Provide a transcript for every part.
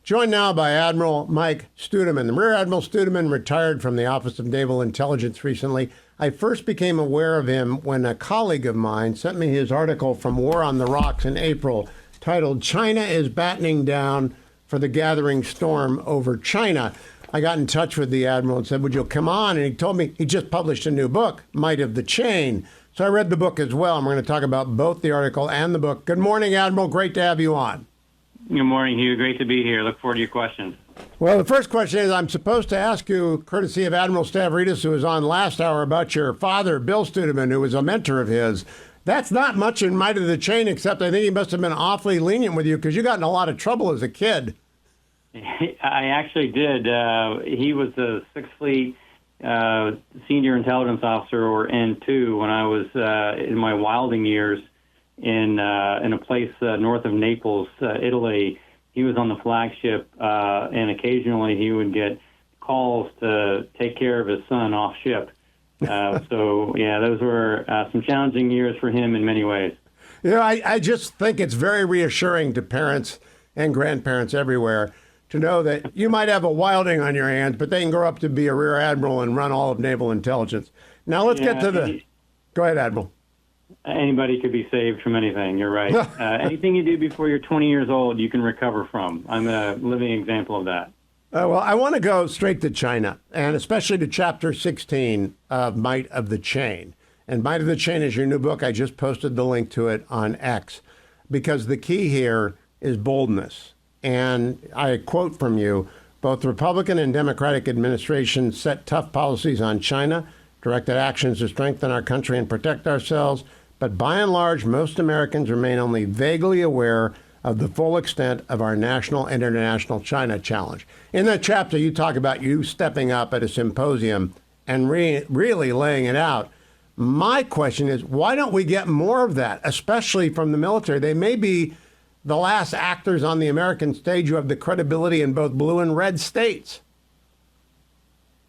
Joined now by Admiral Mike Studeman. Rear Admiral Studeman retired from the Office of Naval Intelligence recently. I first became aware of him when a colleague of mine sent me his article from War on the Rocks in April titled, "China is Battening Down for the Gathering Storm Over China." I got in touch with the Admiral and said, would you come on? And he told me he just published a new book, Might of the Chain. So I read the book as well. And we're going to talk about both the article and the book. Good morning, Admiral. Great to have you on. Good morning, Hugh. Great to be here. Look forward to your questions. Well, the first question is I'm supposed to ask you, courtesy of Admiral Stavridis, who was on last hour, about your father, Bill Studeman, who was a mentor of his. That's not much in Might of the Chain, except I think he must have been awfully lenient with you because you got in a lot of trouble as a kid. I actually did. He was the Sixth Fleet Senior Intelligence Officer, or N2, when I was in my wilding years in a place north of Naples, Italy. He was on the flagship, and occasionally he would get calls to take care of his son off ship. So, yeah, those were some challenging years for him in many ways. You know, I just think it's very reassuring to parents and grandparents everywhere to know that you might have a wilding on your hands, but they can grow up to be a rear admiral and run all of naval intelligence. Now let's get to the... Go ahead, Admiral. Anybody could be saved from anything. You're right. Anything you do before you're 20 years old, you can recover from. I'm a living example of that. Well, I want to go straight to China, and especially to Chapter 16 of Might of the Chain. And Might of the Chain is your new book. I just posted the link to it on X, because the key here is boldness. And I quote from you, both Republican and Democratic administrations set tough policies on China, directed actions to strengthen our country and protect ourselves. But by and large, most Americans remain only vaguely aware of the full extent of our national and international China challenge. In that chapter, you talk about you stepping up at a symposium and really laying it out. My question is, why don't we get more of that, especially from the military? They may be the last actors on the American stage who have the credibility in both blue and red states.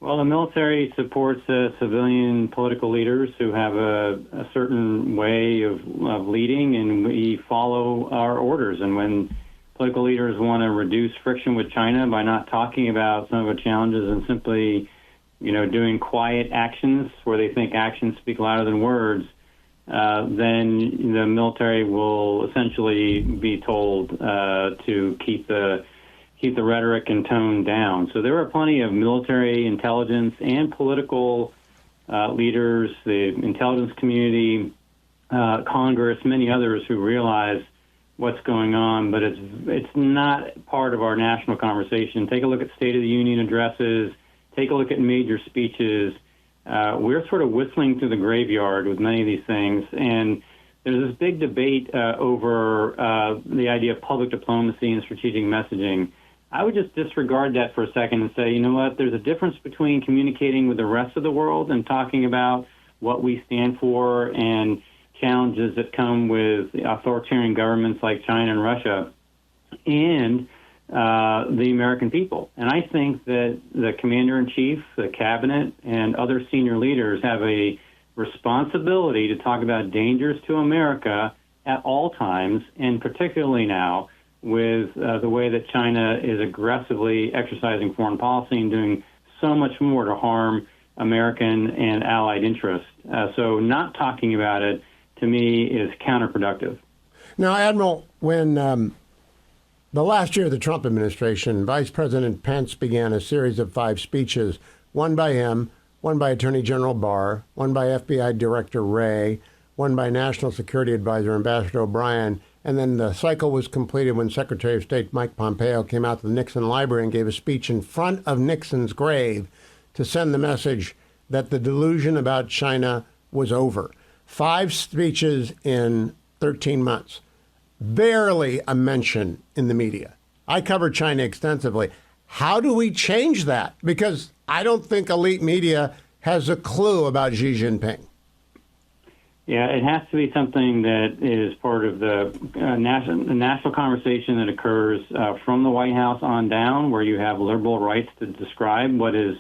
Well, the military supports civilian political leaders who have a certain way of leading, and we follow our orders. And when political leaders want to reduce friction with China by not talking about some of the challenges and simply, doing quiet actions where they think actions speak louder than words, then the military will essentially be told to keep the rhetoric and tone down. So there are plenty of military intelligence and political leaders, the intelligence community, Congress, many others who realize what's going on, but it's not part of our national conversation. Take a look at State of the Union addresses. Take a look at major speeches. We're sort of whistling through the graveyard with many of these things, and there's this big debate over the idea of public diplomacy and strategic messaging. I would just disregard that for a second and say, you know what, there's a difference between communicating with the rest of the world and talking about what we stand for and challenges that come with authoritarian governments like China and Russia and the American people. And I think that the commander-in-chief, the cabinet, and other senior leaders have a responsibility to talk about dangers to America at all times, and particularly now with the way that China is aggressively exercising foreign policy and doing so much more to harm American and allied interests. So not talking about it, to me, is counterproductive. Now, Admiral, when the last year of the Trump administration, Vice President Pence began a series of 5 speeches, one by him, one by Attorney General Barr, one by FBI Director Wray, one by National Security Advisor Ambassador O'Brien, and then the cycle was completed when Secretary of State Mike Pompeo came out to the Nixon Library and gave a speech in front of Nixon's grave to send the message that the delusion about China was over. 5 speeches in 13 months. Barely a mention in the media. I covered China extensively. How do we change that? Because I don't think elite media has a clue about Xi Jinping. Yeah, it has to be something that is part of the national conversation that occurs from the White House on down, where you have liberal rights to describe what is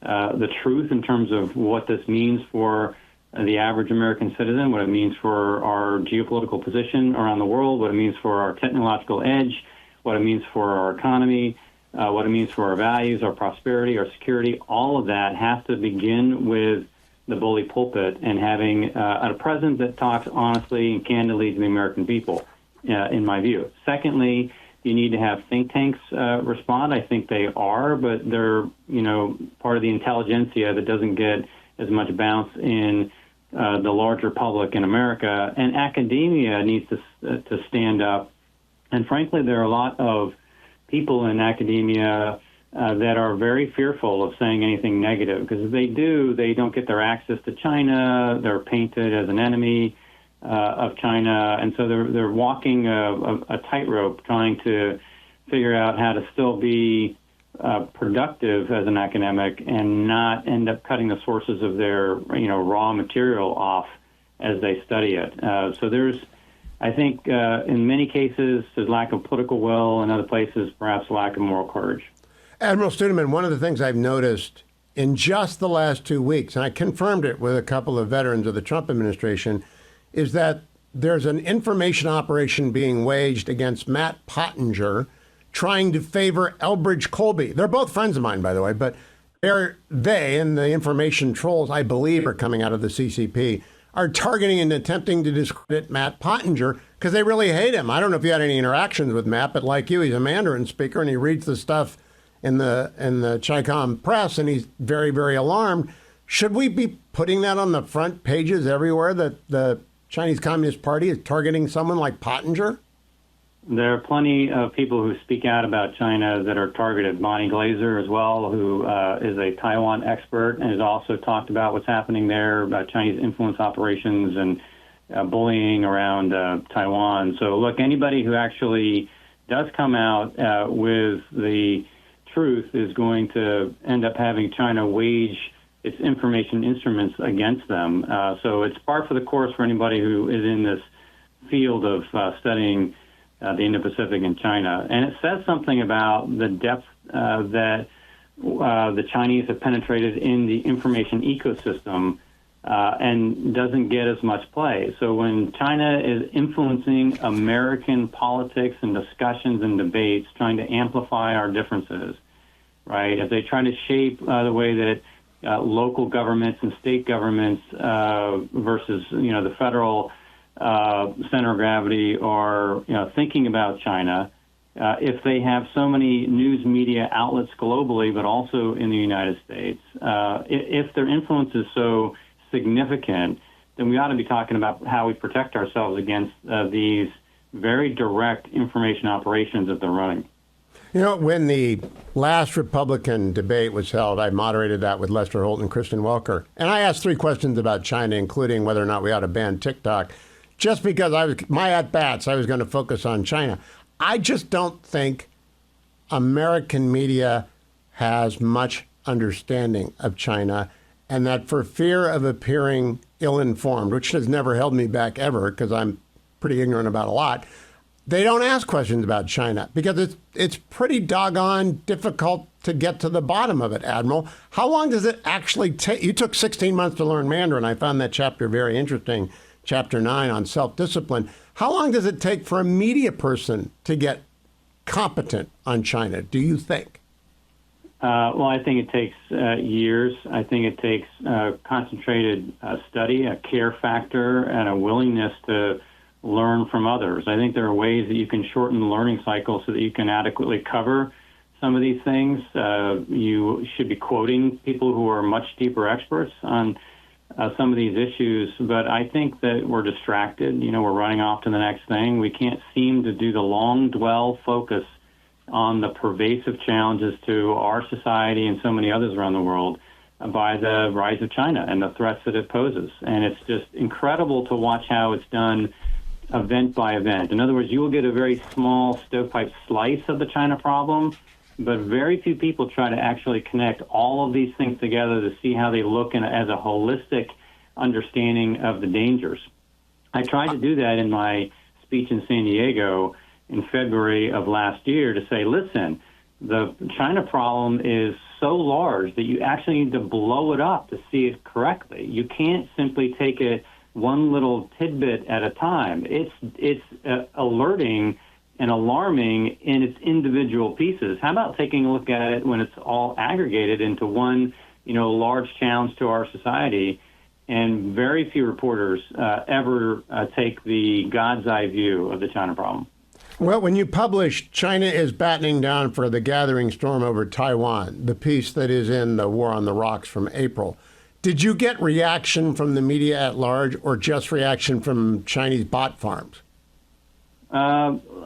the truth in terms of what this means for the average American citizen, what it means for our geopolitical position around the world, what it means for our technological edge, what it means for our economy, what it means for our values, our prosperity, our security. All of that has to begin with the bully pulpit and having a president that talks honestly and candidly to the American people, in my view. Secondly, you need to have think tanks respond. I think they are, but they're, part of the intelligentsia that doesn't get as much bounce in the larger public in America. And academia needs to stand up. And frankly, there are a lot of people in academia that are very fearful of saying anything negative, because if they do, they don't get their access to China. They're painted as an enemy of China, and so they're walking a tightrope, trying to figure out how to still be productive as an academic and not end up cutting the sources of their raw material off as they study it. So there's, I think, in many cases, there's lack of political will. In other places, perhaps lack of moral courage. Admiral Studeman, one of the things I've noticed in just the last 2 weeks, and I confirmed it with a couple of veterans of the Trump administration, is that there's an information operation being waged against Matt Pottinger, trying to favor Elbridge Colby. They're both friends of mine, by the way, but they and the information trolls, I believe, are coming out of the CCP, are targeting and attempting to discredit Matt Pottinger because they really hate him. I don't know if you had any interactions with Matt, but like you, he's a Mandarin speaker and he reads the stuff in the Chi-Com press, and he's very, very alarmed. Should we be putting that on the front pages everywhere, that the Chinese Communist Party is targeting someone like Pottinger? There are plenty of people who speak out about China that are targeted. Bonnie Glaser as well, who is a Taiwan expert and has also talked about what's happening there, about Chinese influence operations and bullying around Taiwan. So look, anybody who actually does come out with the truth is going to end up having China wage its information instruments against them. So it's par for the course for anybody who is in this field of studying the Indo-Pacific and China. And it says something about the depth that the Chinese have penetrated in the information ecosystem and doesn't get as much play. So when China is influencing American politics and discussions and debates, trying to amplify our differences, right, if they try to shape the way that local governments and state governments versus, the federal center of gravity are, thinking about China, if they have so many news media outlets globally, but also in the United States, if their influence is so significant, then we ought to be talking about how we protect ourselves against these very direct information operations that they're running. When the last Republican debate was held, I moderated that with Lester Holt and Kristen Welker. And I asked 3 questions about China, including whether or not we ought to ban TikTok, just because I was going to focus on China. I just don't think American media has much understanding of China, and that for fear of appearing ill-informed, which has never held me back ever because I'm pretty ignorant about a lot, they don't ask questions about China because it's pretty doggone difficult to get to the bottom of it, Admiral. How long does it actually take? You took 16 months to learn Mandarin. I found that chapter very interesting, chapter 9 on self-discipline. How long does it take for a media person to get competent on China, do you think? Well, I think it takes years. I think it takes concentrated study, a care factor, and a willingness to learn from others. I think there are ways that you can shorten the learning cycle so that you can adequately cover some of these things. You should be quoting people who are much deeper experts on some of these issues, but I think that we're distracted. We're running off to the next thing. We can't seem to do the long dwell focus on the pervasive challenges to our society and so many others around the world by the rise of China and the threats that it poses. And it's just incredible to watch how it's done event by event. In other words, you will get a very small stovepipe slice of the China problem, but very few people try to actually connect all of these things together to see how they look as a holistic understanding of the dangers. I tried to do that in my speech in San Diego in February of last year to say, listen, the China problem is so large that you actually need to blow it up to see it correctly. You can't simply take it one little tidbit at a time. It's alerting and alarming in its individual pieces. How about taking a look at it when it's all aggregated into one, large challenge to our society? And very few reporters ever take the God's eye view of the China problem. Well, when you published China is battening down for the gathering storm over Taiwan, the piece that is in the War on the Rocks from April, did you get reaction from the media at large or just reaction from Chinese bot farms?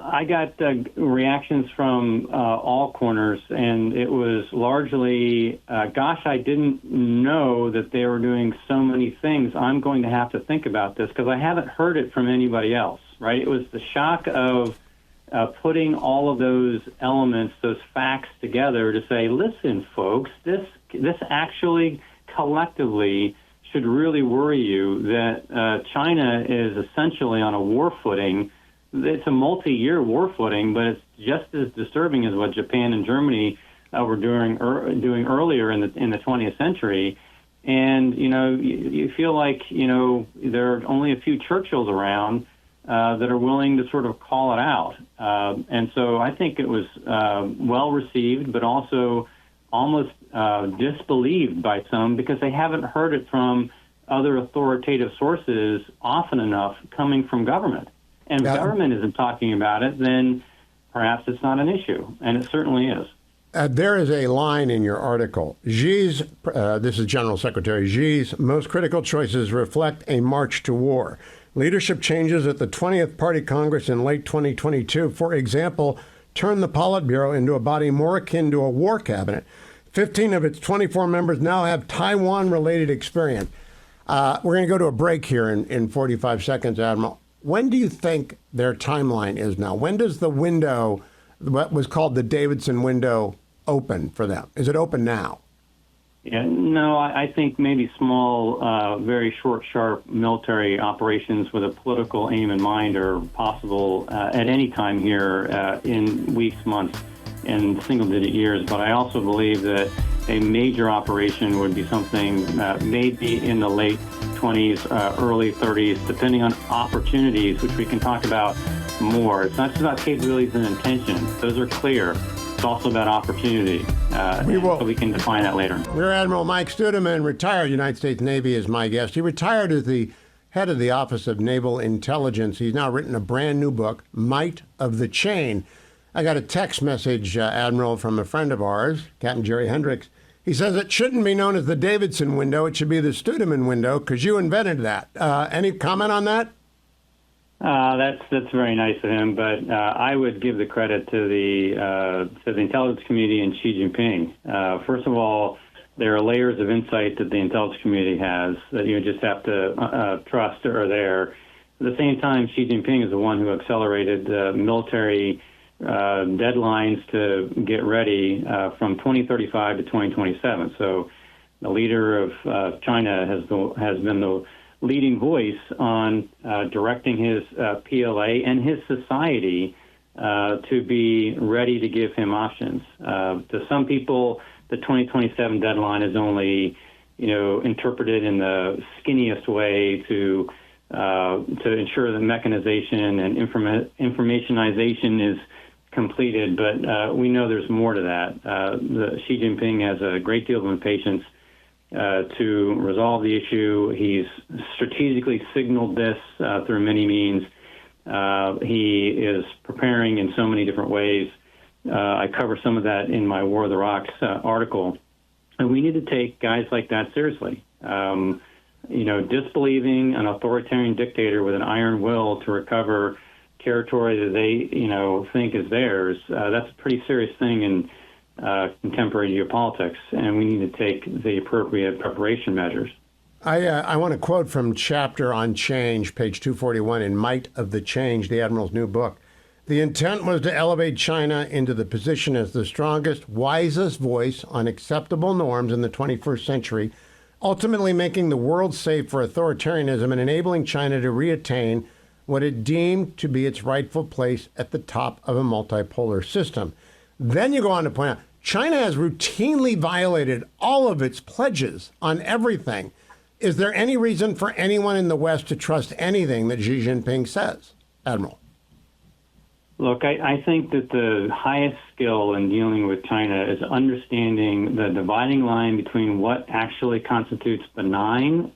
I got reactions from all corners, and it was largely, gosh, I didn't know that they were doing so many things. I'm going to have to think about this because I haven't heard it from anybody else, right? It was the shock of putting all of those elements, those facts together to say, listen, folks, this actually collectively should really worry you that China is essentially on a war footing. It's a multi-year war footing, but it's just as disturbing as what Japan and Germany were doing earlier in the 20th century. And, you feel like, there are only a few Churchills around that are willing to sort of call it out. And so I think it was well received, but also almost disbelieved by some because they haven't heard it from other authoritative sources often enough coming from government. And if government isn't talking about it, then perhaps it's not an issue, and it certainly is. There is a line in your article. Xi's, this is General Secretary Xi's most critical choices reflect a march to war. Leadership changes at the 20th Party Congress in late 2022, for example, turned the Politburo into a body more akin to a war cabinet. 15 of its 24 members now have Taiwan-related experience. We're going to go to a break here in 45 seconds, Admiral. When do you think their timeline is now? When does the window, what was called the Davidson window, open for them? Is it open now? Yeah, no, I think maybe small, very short, sharp military operations with a political aim in mind are possible at any time here in weeks, months, and single-digit years. But I also believe that a major operation would be something maybe in the late 20s, early 30s, depending on opportunities, which we can talk about more. It's not just about capabilities and intention. Those are clear. It's also about opportunity. So we can define that later. Rear Admiral Mike Studeman, retired United States Navy, is my guest. He retired as the head of the Office of Naval Intelligence. He's now written a brand new book, Might of the Chain. I got a text message, Admiral, from a friend of ours, Captain Jerry Hendricks. He says it shouldn't be known as the Davidson window. It should be the Studeman window because you invented that. Any comment on that? That's very nice of him, but I would give the credit to the intelligence community and Xi Jinping. First of all, there are layers of insight that the intelligence community has that you just have to trust are there. At the same time, Xi Jinping is the one who accelerated military deadlines to get ready from 2035 to 2027. So the leader of China has been the leading voice on directing his PLA and his society to be ready to give him options. To some people, the 2027 deadline is only, interpreted in the skinniest way to ensure that mechanization and informationization is completed. But we know there's more to that. Xi Jinping has a great deal of impatience to resolve the issue. He's strategically signaled this through many means. He is preparing in so many different ways. I cover some of that in my War of the Rocks article. And we need to take guys like that seriously. Disbelieving an authoritarian dictator with an iron will to recover territory that they, think is theirs, that's a pretty serious thing in contemporary geopolitics, and we need to take the appropriate preparation measures. I want to quote from Chapter on Change, page 241 in Might of the Change, the Admiral's new book. The intent was to elevate China into the position as the strongest, wisest voice on acceptable norms in the 21st century, ultimately making the world safe for authoritarianism and enabling China to reattain what it deemed to be its rightful place at the top of a multipolar system. Then you go on to point out, China has routinely violated all of its pledges on everything. Is there any reason for anyone in the West to trust anything that Xi Jinping says, Admiral? Look, I think that the highest skill in dealing with China is understanding the dividing line between what actually constitutes benign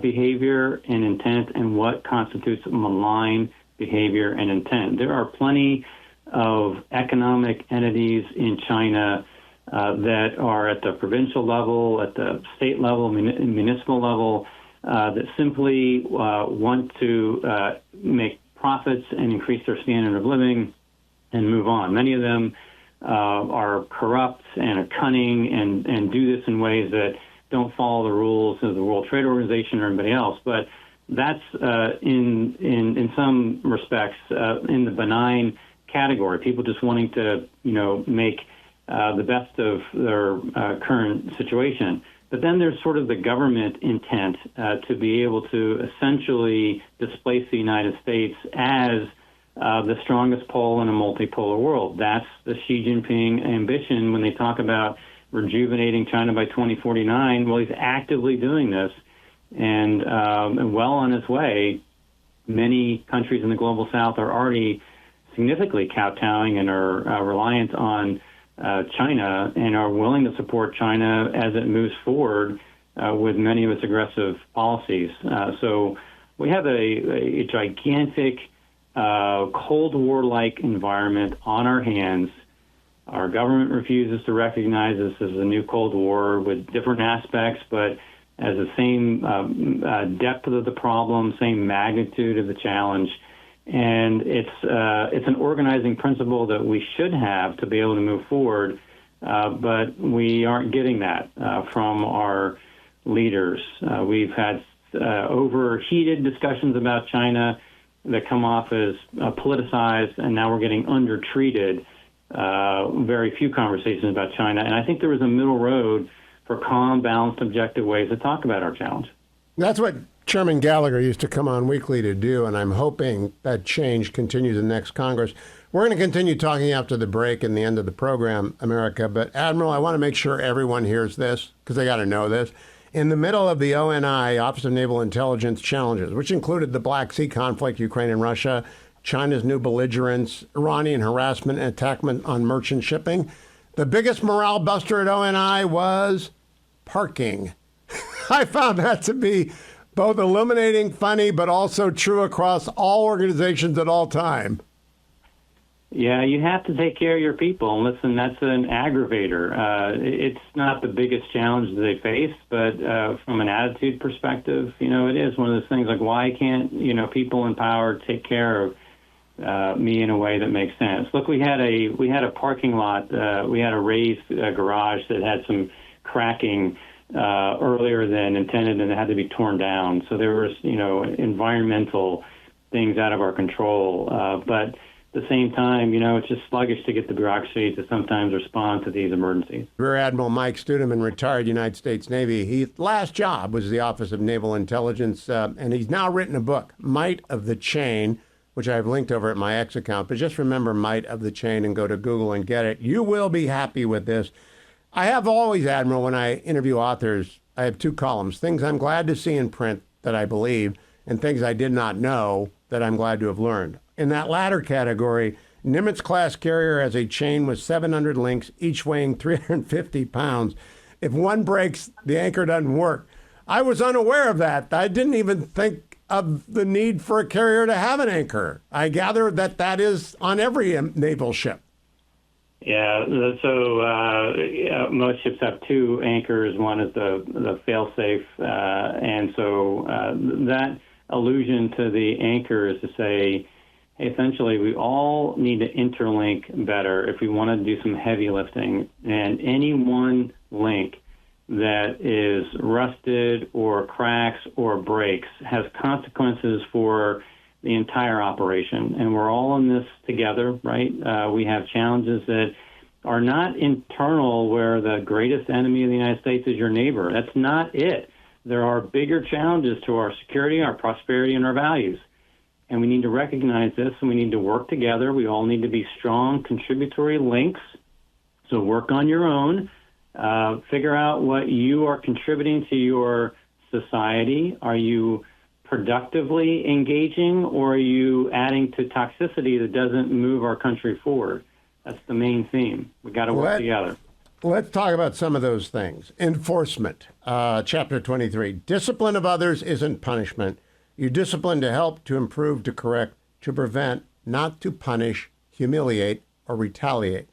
behavior and intent and what constitutes malign behavior and intent. There are plenty of economic entities in China that are at the provincial level, at the state level, municipal level, that simply want to make profits and increase their standard of living and move on. Many of them are corrupt and are cunning and do this in ways that don't follow the rules of the World Trade Organization or anybody else. But that's in some respects in the benign category. People just wanting to make the best of their current situation. But then there's sort of the government intent to be able to essentially displace the United States as the strongest pole in a multipolar world. That's the Xi Jinping ambition when they talk about rejuvenating China by 2049. Well, he's actively doing this and well on his way. Many countries in the global south are already significantly kowtowing and are reliant on China and are willing to support China as it moves forward with many of its aggressive policies. So we have a gigantic Cold War-like environment on our hands. Our government refuses to recognize this as a new Cold War with different aspects, but as the same depth of the problem, same magnitude of the challenge. And it's an organizing principle that we should have to be able to move forward, but we aren't getting that from our leaders. We've had overheated discussions about China that come off as politicized, and now we're getting undertreated. Very few conversations about China, and I think there was a middle road for calm, balanced, objective ways to talk about our challenge. That's what Chairman Gallagher used to come on weekly to do, and I'm hoping that change continues in the next Congress. We're going to continue talking after the break and the end of the program, America. But, Admiral, I want to make sure everyone hears this, because they got to know this. In the middle of the ONI, Office of Naval Intelligence challenges, which included the Black Sea conflict, Ukraine and Russia, China's new belligerence, Iranian harassment and attackment on merchant shipping, the biggest morale buster at ONI was parking. I found that to be both illuminating, funny, but also true across all organizations at all time. Yeah, you have to take care of your people. And listen, that's an aggravator. It's not the biggest challenge that they face, but from an attitude perspective, it is one of those things like, why can't, people in power take care of me in a way that makes sense? Look, we had a parking lot. We had a raised garage that had some cracking earlier than intended, and it had to be torn down. So there was, environmental things out of our control. But at the same time, it's just sluggish to get the bureaucracy to sometimes respond to these emergencies. Rear Admiral Mike Studeman, retired United States Navy. His last job was the Office of Naval Intelligence, and he's now written a book, Might of the Chain, which I've linked over at my X account. But just remember Might of the Chain and go to Google and get it. You will be happy with this. I have always, Admiral, when I interview authors, I have two columns, things I'm glad to see in print that I believe, and things I did not know that I'm glad to have learned. In that latter category, Nimitz-class carrier has a chain with 700 links, each weighing 350 pounds. If one breaks, the anchor doesn't work. I was unaware of that. I didn't even think of the need for a carrier to have an anchor. I gather that that is on every naval ship. Yeah, so most ships have two anchors. One is the fail-safe, and so that allusion to the anchor is to say, essentially, we all need to interlink better if we want to do some heavy lifting. And any one link that is rusted or cracks or breaks has consequences for the entire operation. And we're all in this together, right? We have challenges that are not internal, where the greatest enemy of the United States is your neighbor. That's not it. There are bigger challenges to our security, our prosperity, and our values. And we need to recognize this, and we need to work together. We all need to be strong contributory links. So work on your own. Figure out what you are contributing to your society. Are you productively engaging, or are you adding to toxicity that doesn't move our country forward? That's the main theme. We got to work together. Let's talk about some of those things. Enforcement, Chapter 23. Discipline of others isn't punishment. You discipline to help, to improve, to correct, to prevent, not to punish, humiliate, or retaliate.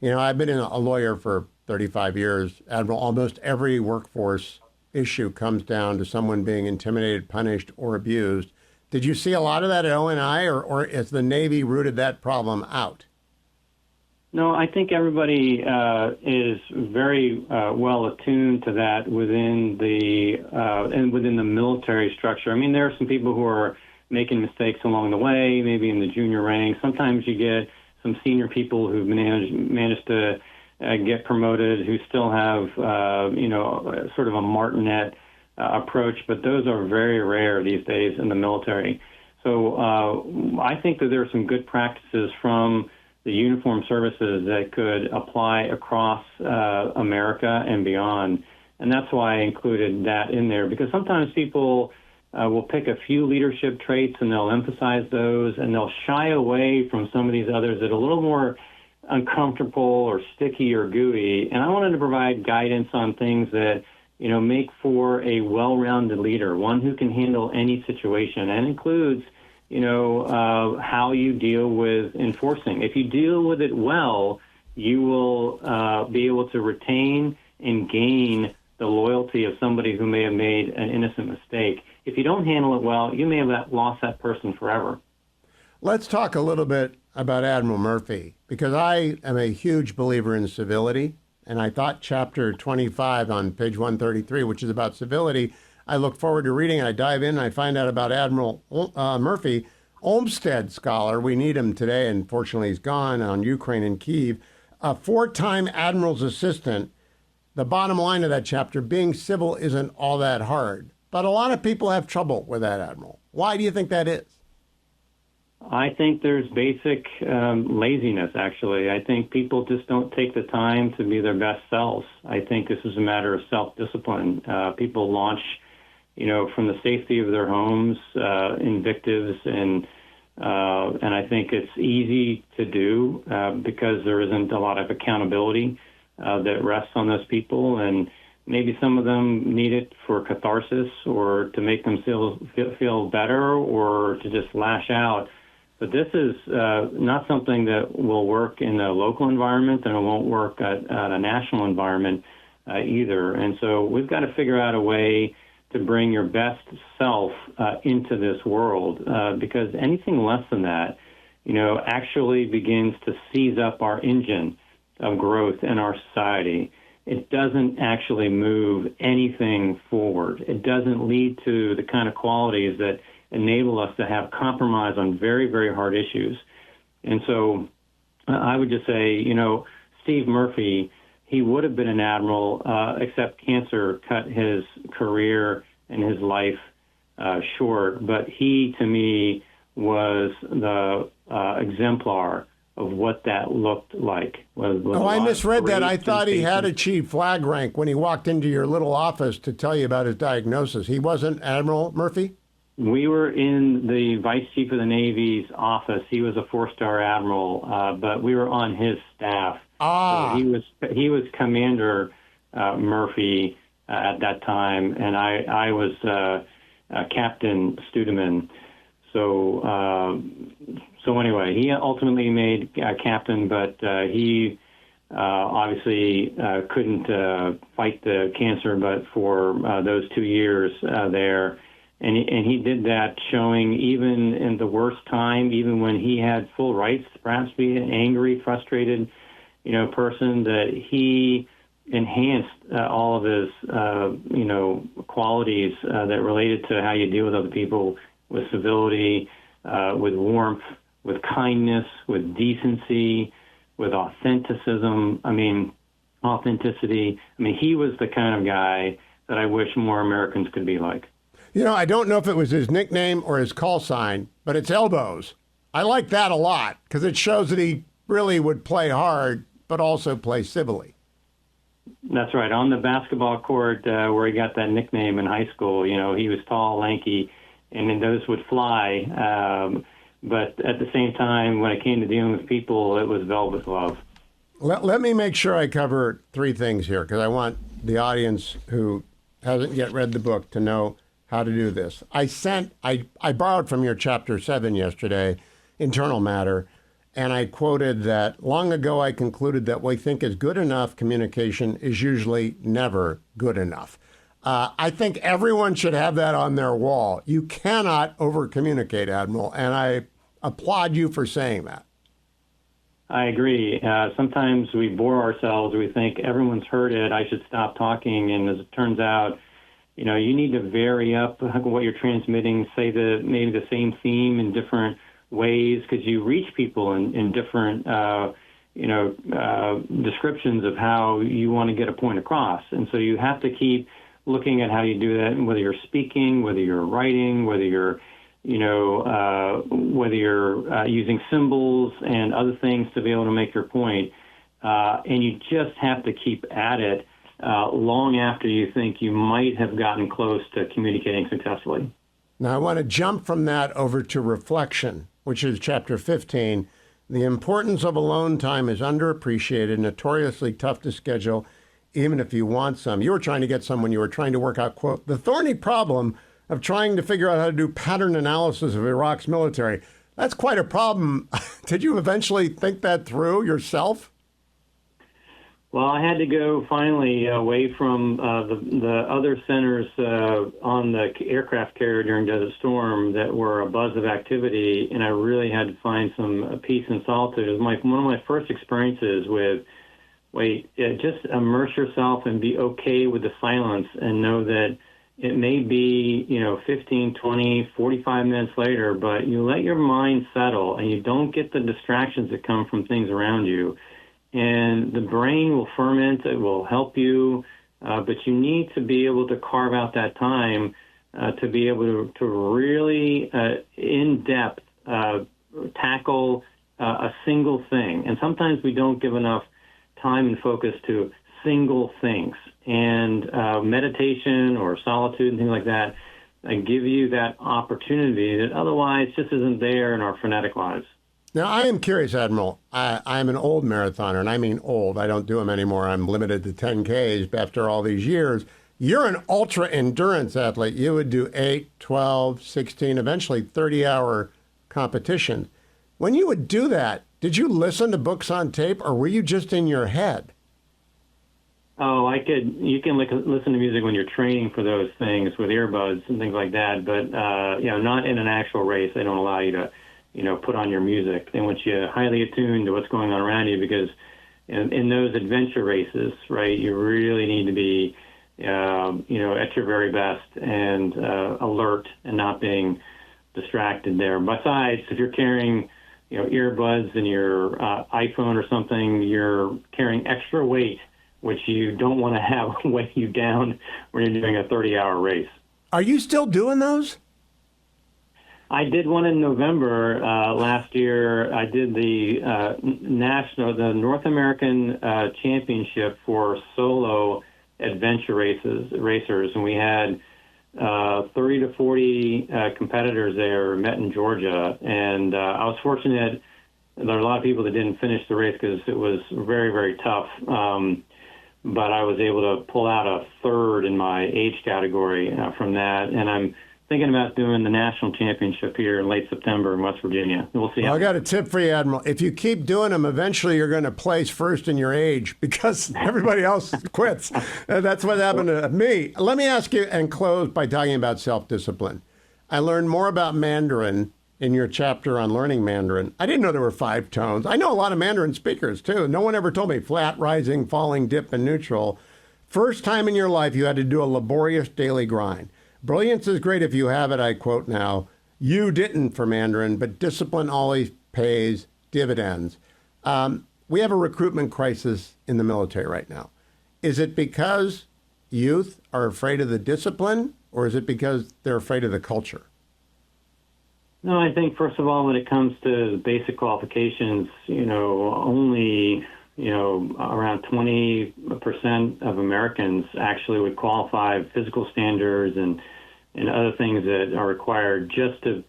You know, I've been a lawyer for 35 years. Admiral, almost every workforce issue comes down to someone being intimidated, punished, or abused. Did you see a lot of that at ONI, or has the Navy rooted that problem out? No, I think everybody is very well attuned to that within the military structure. I mean, there are some people who are making mistakes along the way, maybe in the junior ranks. Sometimes you get some senior people who've managed to get promoted who still have, sort of a martinet approach, but those are very rare these days in the military. So I think that there are some good practices from the uniformed services that could apply across America and beyond. And that's why I included that in there, because sometimes people will pick a few leadership traits and they'll emphasize those, and they'll shy away from some of these others that are a little more uncomfortable or sticky or gooey. And I wanted to provide guidance on things that, make for a well-rounded leader, one who can handle any situation, and includes how you deal with enforcing. If you deal with it well, you will be able to retain and gain the loyalty of somebody who may have made an innocent mistake. If you don't handle it well, you may have lost that person forever. Let's talk a little bit about Admiral Murphy, because I am a huge believer in civility, and I thought Chapter 25 on page 133, which is about civility, I look forward to reading. I dive in and I find out about Admiral Murphy, Olmsted scholar. We need him today. Unfortunately, he's gone on Ukraine and Kyiv. A four-time admiral's assistant. The bottom line of that chapter, being civil isn't all that hard. But a lot of people have trouble with that, Admiral. Why do you think that is? I think there's basic laziness, actually. I think people just don't take the time to be their best selves. I think this is a matter of self-discipline. People launch from the safety of their homes, invectives, and I think it's easy to do because there isn't a lot of accountability that rests on those people, and maybe some of them need it for catharsis or to make them feel better or to just lash out. But this is not something that will work in a local environment, and it won't work at a national environment either. And so we've got to figure out a way to bring your best self into this world, because anything less than that, actually begins to seize up our engine of growth in our society. It doesn't actually move anything forward. It doesn't lead to the kind of qualities that enable us to have compromise on very, very hard issues. And so I would just say, Steve Murphy, he would have been an admiral, except cancer cut his career and his life short. But he, to me, was the exemplar of what that looked like. I misread that. I thought he had achieved flag rank when he walked into your little office to tell you about his diagnosis. He wasn't Admiral Murphy? We were in the Vice Chief of the Navy's office. He was a four-star admiral, but we were on his staff. So he was Commander Murphy at that time, and I was Captain Studeman. So anyway, he ultimately made captain, but he obviously couldn't fight the cancer, but for those 2 years there. And he did that, showing even in the worst time, even when he had full rights to perhaps be an angry, frustrated, person, that he enhanced all of his, qualities that related to how you deal with other people, with civility, with warmth, with kindness, with decency, with authenticity. He was the kind of guy that I wish more Americans could be like. I don't know if it was his nickname or his call sign, but it's Elbows. I like that a lot because it shows that he really would play hard, but also play civilly. That's right. On the basketball court where he got that nickname in high school, he was tall, lanky, and those would fly. But at the same time, when it came to dealing with people, it was velvet glove. Let me make sure I cover three things here, because I want the audience who hasn't yet read the book to know how to do this. I borrowed from your chapter 7 yesterday, Internal Matter, and I quoted that long ago I concluded that what we think is good enough communication is usually never good enough. I think everyone should have that on their wall. You cannot over-communicate, Admiral, and I applaud you for saying that. I agree. Sometimes we bore ourselves. We think everyone's heard it. I should stop talking. And as it turns out, you need to vary up what you're transmitting, say maybe the same theme in different ways, because you reach people in different, descriptions of how you want to get a point across. And so you have to keep looking at how you do that, and whether you're speaking, whether you're writing, whether you're using symbols and other things to be able to make your point. And you just have to keep at it long after you think you might have gotten close to communicating successfully. Now, I want to jump from that over to reflection, which is chapter 15. The importance of alone time is underappreciated, notoriously tough to schedule, even if you want some. You were trying to get some when you were trying to work out, quote, the thorny problem of trying to figure out how to do pattern analysis of Iraq's military. That's quite a problem. Did you eventually think that through yourself? Well, I had to go finally away from the other centers on the aircraft carrier during Desert Storm that were a buzz of activity, and I really had to find some peace and solitude. It was one of my first experiences with, just immerse yourself and be okay with the silence and know that it may be, 15, 20, 45 minutes later, but you let your mind settle and you don't get the distractions that come from things around you. And the brain will ferment, it will help you, but you need to be able to carve out that time to be able to really in-depth tackle a single thing. And sometimes we don't give enough time and focus to single things. And meditation or solitude and things like that give you that opportunity that otherwise just isn't there in our frenetic lives. Now, I am curious, Admiral. I'm an old marathoner, and I mean old. I don't do them anymore. I'm limited to 10Ks after all these years. You're an ultra-endurance athlete. You would do 8, 12, 16, eventually 30-hour competitions. When you would do that, did you listen to books on tape, or were you just in your head? Oh, you can listen to music when you're training for those things with earbuds and things like that, but, not in an actual race. They don't allow you to, put on your music. They want you highly attuned to what's going on around you, because in those adventure races, right, you really need to be, at your very best and alert and not being distracted there. Besides, if you're carrying, earbuds in your iPhone or something, you're carrying extra weight, which you don't want to have weigh you down when you're doing a 30-hour race. Are you still doing those? I did one in November last year. I did the North American Championship for solo adventure racers, and we had 30 to 40 competitors there met in Georgia, and I was fortunate. There were a lot of people that didn't finish the race because it was very, very tough. But I was able to pull out a third in my age category from that, and I'm thinking about doing the national championship here in late September in West Virginia. We'll see. Well, I got a tip for you, Admiral. If you keep doing them, eventually you're going to place first in your age because everybody else quits. That's what happened to me. Let me ask you and close by talking about self-discipline. I learned more about Mandarin in your chapter on learning Mandarin. I didn't know there were 5 tones. I know a lot of Mandarin speakers, too. No one ever told me flat, rising, falling, dip, and neutral. First time in your life you had to do a laborious daily grind. Brilliance is great if you have it, I quote now. You didn't for Mandarin, but discipline always pays dividends. We have a recruitment crisis in the military right now. Is it because youth are afraid of the discipline, or is it because they're afraid of the culture? No, I think, first of all, when it comes to basic qualifications, only, around 20% of Americans actually would qualify physical standards and and other things that are required just to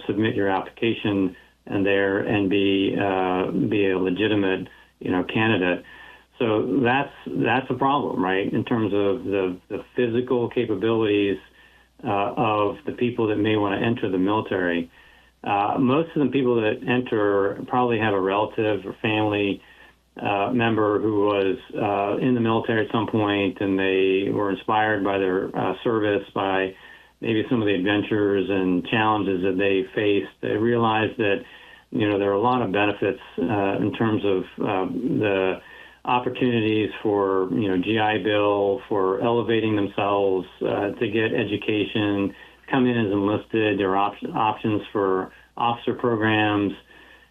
submit your application and be a legitimate candidate. So that's a problem, right? In terms of the physical capabilities of the people that may want to enter the military. Most of the people that enter probably have a relative or family member who was in the military at some point, and they were inspired by their service, by maybe some of the adventures and challenges that they faced. They realized that there are a lot of benefits in terms of the opportunities for GI Bill, for elevating themselves, to get education, come in as enlisted. There are options for officer programs.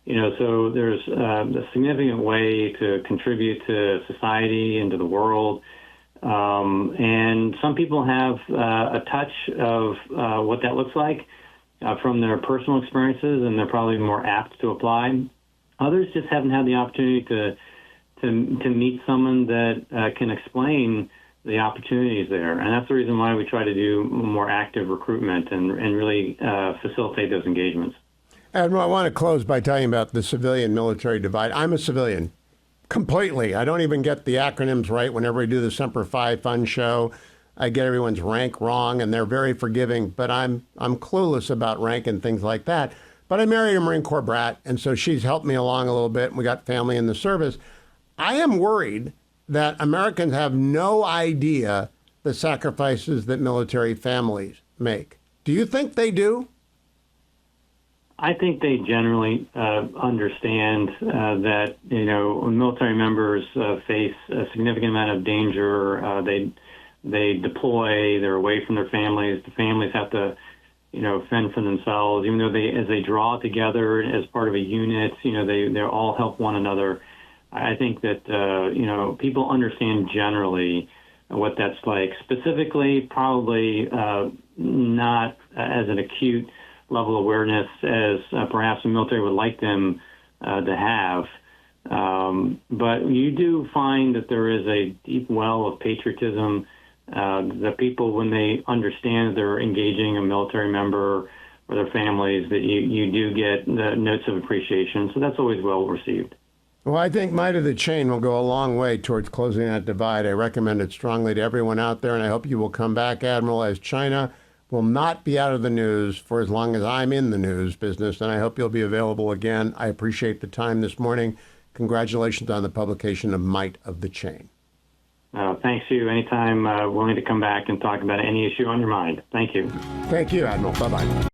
So there's a significant way to contribute to society and to the world. And some people have a touch of what that looks like from their personal experiences, and they're probably more apt to apply. Others just haven't had the opportunity to meet someone that can explain the opportunities there. And that's the reason why we try to do more active recruitment and really facilitate those engagements. Admiral, I want to close by telling you about the civilian-military divide. I'm a civilian, completely. I don't even get the acronyms right whenever we do the Semper Fi fun show. I get everyone's rank wrong, and they're very forgiving, but I'm clueless about rank and things like that. But I married a Marine Corps brat, and so she's helped me along a little bit, and we got family in the service. I am worried that Americans have no idea the sacrifices that military families make. Do you think they do? I think they generally understand that military members face a significant amount of danger. They deploy. They're away from their families. The families have to fend for themselves. Even though as they draw together as part of a unit, they all help one another. I think that people understand generally what that's like. Specifically, probably not as an acute level of awareness as perhaps the military would like them to have. But you do find that there is a deep well of patriotism. The people, when they understand they're engaging a military member or their families, that you do get the notes of appreciation. So that's always well received. Well, I think Might of the Chain will go a long way towards closing that divide. I recommend it strongly to everyone out there, and I hope you will come back, Admiral, as China will not be out of the news for as long as I'm in the news business, and I hope you'll be available again. I appreciate the time this morning. Congratulations on the publication of Might of the Chain. Thanks, Hugh. Anytime willing to come back and talk about any issue on your mind. Thank you. Thank you, Admiral. Bye-bye.